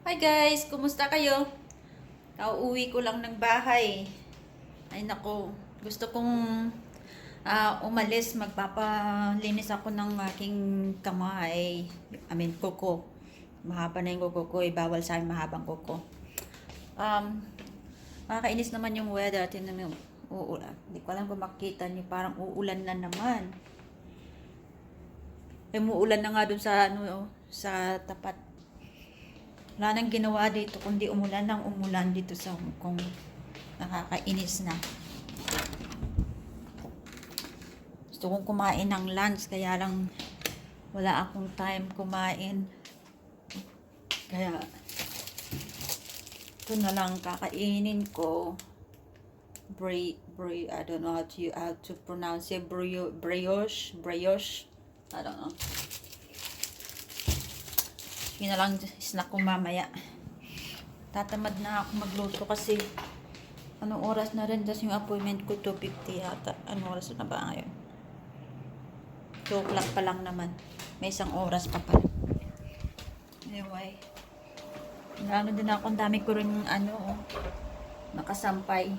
Hi guys, kumusta kayo? Kauuwi ko lang ng bahay. Ay nako, gusto kong umalis, magpapalinis ako ng aking kamay. Kuko. Mahaba na yung kuko ko, bawal sa akin mahabang kuko. Nakakainis naman yung weather. Tingnan mo, uulan. Hindi ko alam kung makita niyo, parang uulan na naman. Umuulan na nga dun sa sa tapat. Wala nang ginawa dito kundi umulan ng umulan dito sa Hong Kong. Nakakainis na. Gusto kong kumain ng lunch kaya lang wala akong time kumain. Kaya ito na lang kakainin ko. I don't know how to pronounce it. Brioche. I don't know. Yun na lang snack ko mamaya. Tatamad na ako magluto kasi anong oras na rin, tapos yung appointment ko 2:50 yata. Anong oras na ba ngayon? 2 o'clock pa lang naman. May isang oras pa pala. Anyway, ano din ako, ang dami ko rin nakasampay.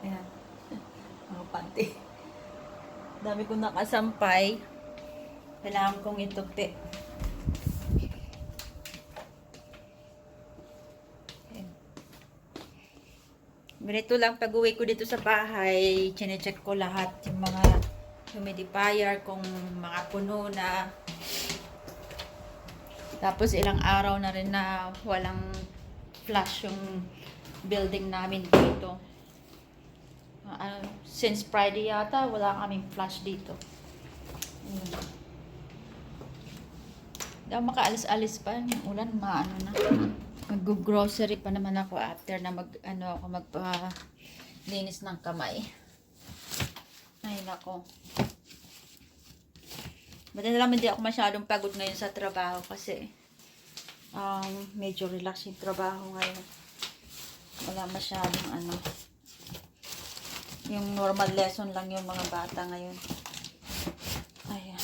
Ayan. Mga panty. Dami ko nakasampay. Kailangan kong itupi. Ganito lang, pag-uwi ko dito sa bahay, chinecheck ko lahat yung mga humidifier, kung mga puno na. Tapos ilang araw na rin na walang flush yung building namin dito. Since Friday yata, wala kaming flush dito. Hindi ako makaalis-alis pa. Yung ulan, maano na. Mag-grocery pa naman ako after na magpa-linis ng kamay. Ay nako. But alam, hindi ako masyadong pagod ngayon sa trabaho kasi medyo relax yung trabaho ngayon. Wala masyadong yung normal lesson lang yung mga bata ngayon. Ayan.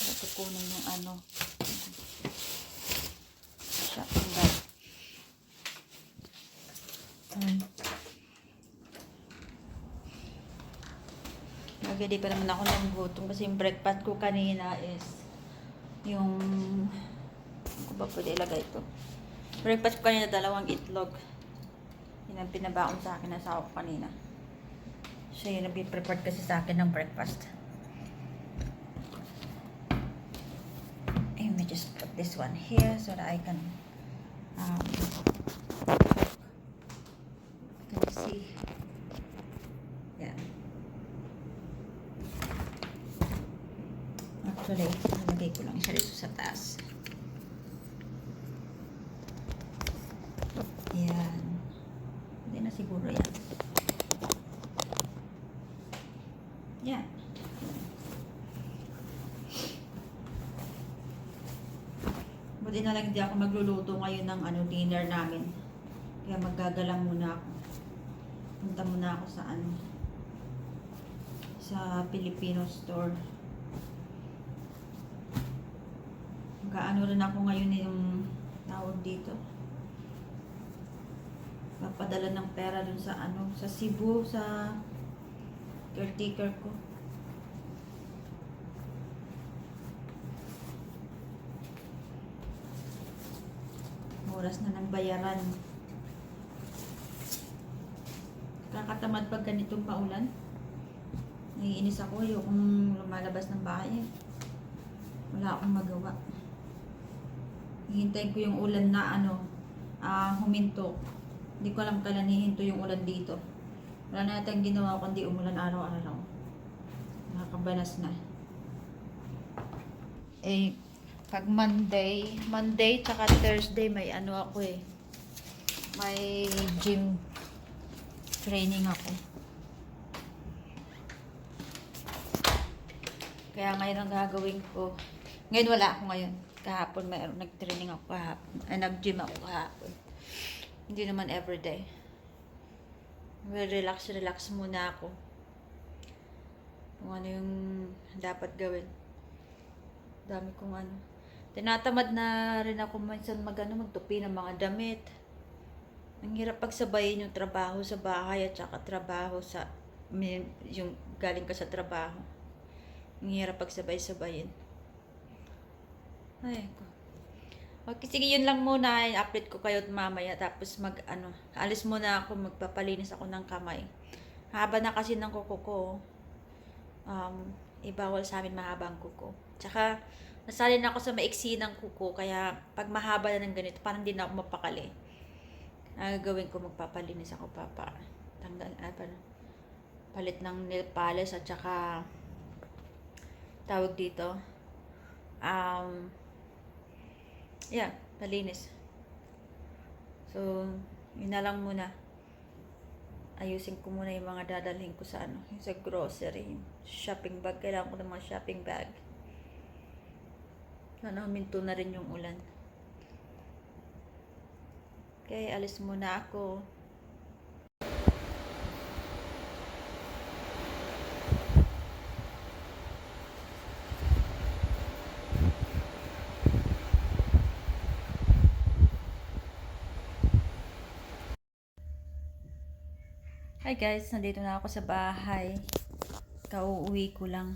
Ito kunin yung shopping bag. Nagadi pa naman ako ng gutom kasi yung breakfast ko kanina is yung ako ba pwede ilagay ito. Breakfast ko kanina 2 itlog. Yun ang pinabaon sa akin na asawa ko kanina. Siya yung nag-prepared kasi sa akin ng breakfast. Let me just put this one here so that I can let's see. Yeah. Actually, nalagay ko lang siya dito sa taas. Yan. Hindi na siguro yan. Yan. Buti na lang hindi ako magluluto ngayon ng dinner namin. Kaya maggagalang muna ako. Punta muna ako sa Filipino store. Magkaano rin ako ngayon yung tawag dito. Papadala ng pera dun sa sa Cebu, sa caretaker ko. Oras na ng bayaran. Kakatamad pag ganitong paulan. Naiinis ako, ayokong lumalabas ng bahay. Wala akong magawa. Hihintayin ko yung ulan na huminto. Hindi ko alam kailan hihinto yung ulan dito. Wala na yata yung ginawa kundi umulan araw-araw. Nakakabanas na. Pag Monday tsaka Thursday may ako may gym training ako. Kaya ngayon ang gagawin ko. Ngayon wala ako ngayon. Kahapon nag-training ako kahapon. Nag-gym ako kahapon. Hindi naman everyday. Relax muna ako. Kung ano yung dapat gawin. Dami kong Tinatamad na rin ako minsan magtupi ng mga damit. Ang hirap pagsabayin yung trabaho sa bahay at saka trabaho sa yung galing ka sa trabaho. Ang hirap pagsabay-sabayin. Ay, ko. Okay, sige, yun lang muna. I-update ko kayo mamaya. Tapos alis muna ako, magpapalinis ako ng kamay. Haba na kasi ng kuko ko. Ibawal sa amin mahaba ang kuko. Tsaka, nasalin ako sa maiksi ng kuko. Kaya, pag mahaba na ng ganito, parang hindi na ako mapakali. Gagawin ko, magpapalinis ako, palit ng nail polish at saka tawag dito palinis. So yun na lang muna, ayusin ko muna yung mga dadalhin ko sa sa grocery, shopping bag. Kailangan ko ng mga shopping bag. Huminto na rin yung ulan. Okay, alis muna ako. Hi guys, nandito na ako sa bahay. Kauuwi ko lang.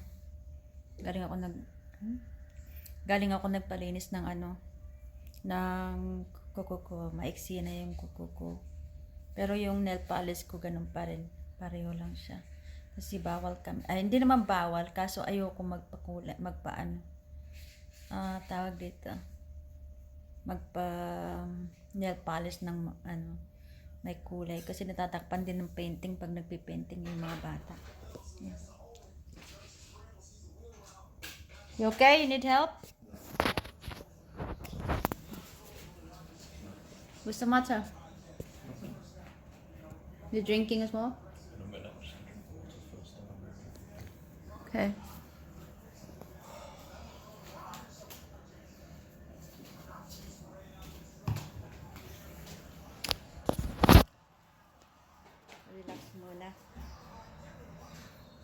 Galing ako nagpalinis ng ng kuko ko. Maiksi na yung kuko ko. Pero yung nail polish ko ganun pa rin. Pareho lang siya. Kasi bawal kami. Ay, hindi naman bawal, kaso ayoko tawag dito. Nail polish ng may kulay, kasi natatakpan din ng painting pag nagpi-painting yung mga bata. Yes. You okay? You need help? Gusto matcha? You drinking as well? Okay. Relax muna.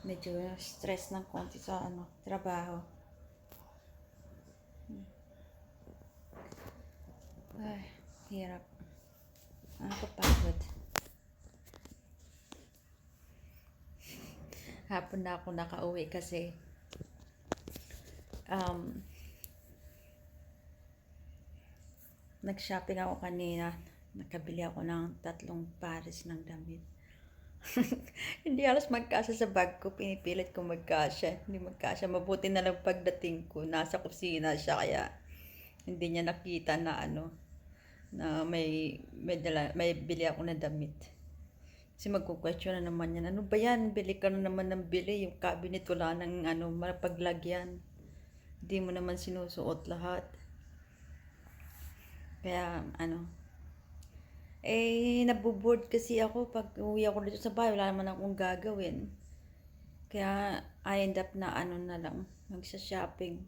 Medyo stress ng konti sa trabaho. Ay, hirap. Kapagod. Hapon na ako nakauwi kasi nag-shopping ako kanina. Nakabili ako ng 3 pares ng damit. Hindi halos magkasya sa bag ko. Pinipilit ko magkasya. Hindi magkasya. Mabuti na lang pagdating ko, nasa kusina siya, kaya hindi niya nakita na na may bili ako na damit. Kasi magkukwestiyon na naman yan. Ano ba yan? Bili ka na naman ng bili. Yung cabinet wala nang mapaglagyan. Hindi mo naman sinusuot lahat. Kaya naboboard kasi ako pag uwi ako dito sa bahay, wala naman akong gagawin. Kaya I end up na na lang, magsa-shopping.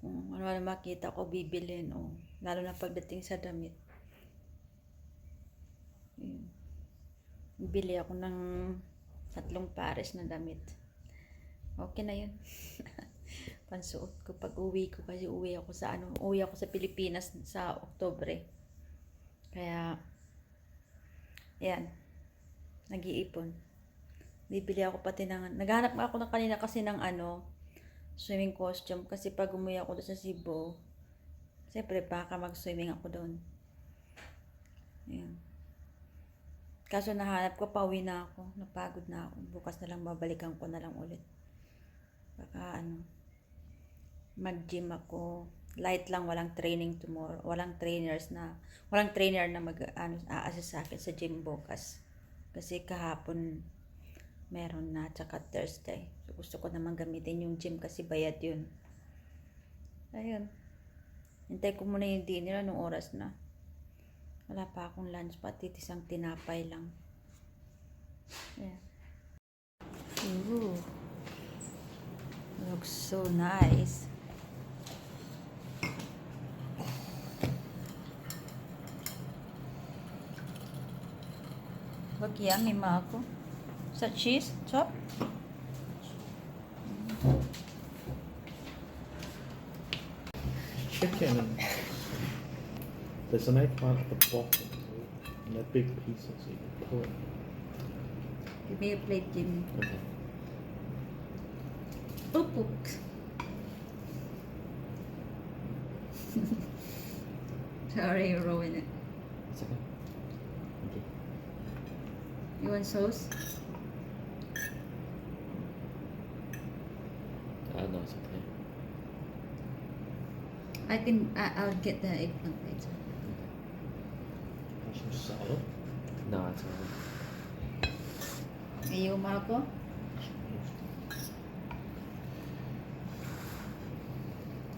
Kung ano na makita ko, bibilin. Lalo na pagdating sa damit. Bili ako ng 3 pares na damit. Okay na yun. Pansuot ko pag uwi ko, kasi uwi ako sa Pilipinas sa Oktubre. Kaya yan, nag-iipon. Bibili ako pati naghanap ako na kanina kasi ng swimming costume, kasi pag umuwi ako doon sa Cebu, siyempre baka mag-swimming ako doon. Ayan. Kaso nahanap ko, pauwi na ako, napagod na ako. Bukas na lang, babalikan ko na lang ulit. Baka mag-gym ako. Light lang, walang training tomorrow. Walang trainer na mag-assist sa akin sa gym bukas. Kasi kahapon meron na, tsaka Thursday. So, gusto ko naman gamitin yung gym kasi bayad yun. Ayun. Hintay ko muna yung dinner, anong oras na. Wala pa akong lunch, pati isang tinapay lang. Yeah. Ooh. Looks so nice. Wag yan, may mako. Sa cheese, chop. chicken and there's a knife on at the bottom and they're big pieces so you can pull it. Give me a plate, Jimmy. Okay. Oop, oop. Sorry, you ruined it. It's okay. Okay. You want sauce? No, it's okay. I think I'll get the eggplant later. Want some salad? No, it's alright. Ayaw mo ako?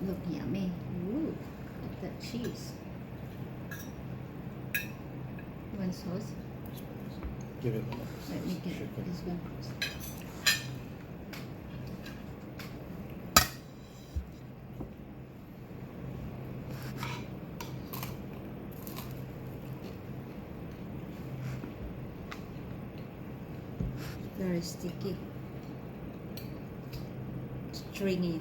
Look yummy. Ooh, look at that cheese. You want sauce? Give it Let me get chicken. this one first. Very sticky. Stringy.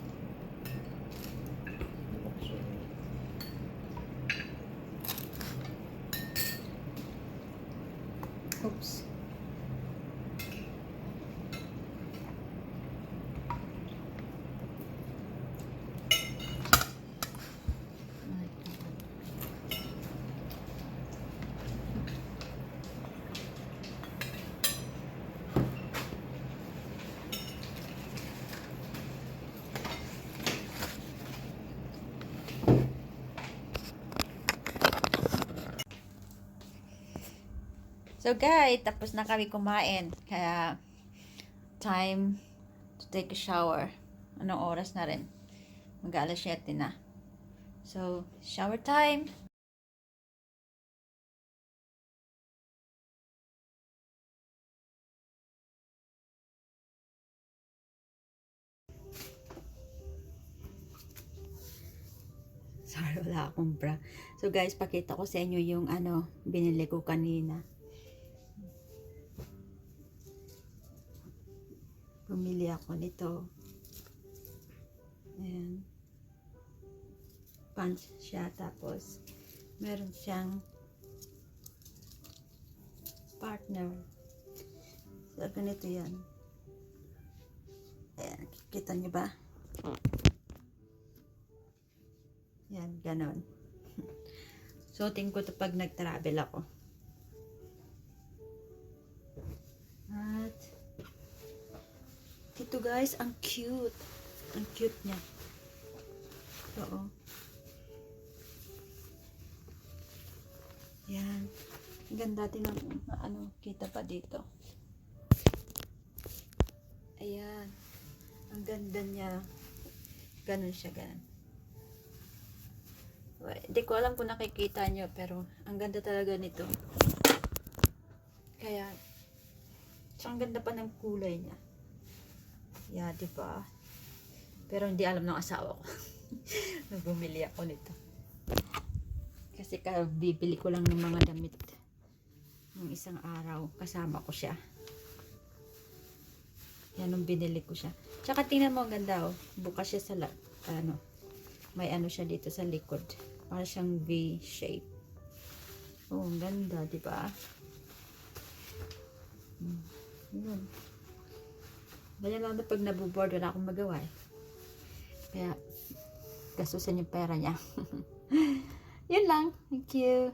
Oops. So guys, tapos na kami kumain. Kaya, time to take a shower. Anong oras na rin? Mag-alas 7 na. So, shower time. Sorry, wala akong bra. So guys, pakita ko sa inyo yung binili ko kanina. Bumili ako nito. Ayan. Punch siya. Tapos, meron siyang partner. So, ganito yan. Ayan. Kita nyo ba? Yan, ganon. Suotin ko ito pag nag-travel ako. At, ito guys, ang cute. Ang cute niya. Oo. Yan. Ang ganda din ng kita pa dito. Ayan. Ang ganda niya. Ganon siya, ganon. Hindi ko alam kung nakikita nyo, pero ang ganda talaga nito. Kaya, ang ganda pa ng kulay niya. Yeah, diba? Pero hindi alam ng asawa ko. Bumili ako nito. Kasi bibili ko lang ng mga damit ng isang araw. Kasama ko siya. Yan nung binili ko siya. Tsaka tingnan mo, ang ganda oh. Bukas siya sa may siya dito sa likod. Para siyang V-shape. Oh, ang ganda, diba? Yun. Ganyan lang na pag nabuboard, wala akong magawa eh. Kaya, gastusin yung pera niya. Yun lang. Thank you.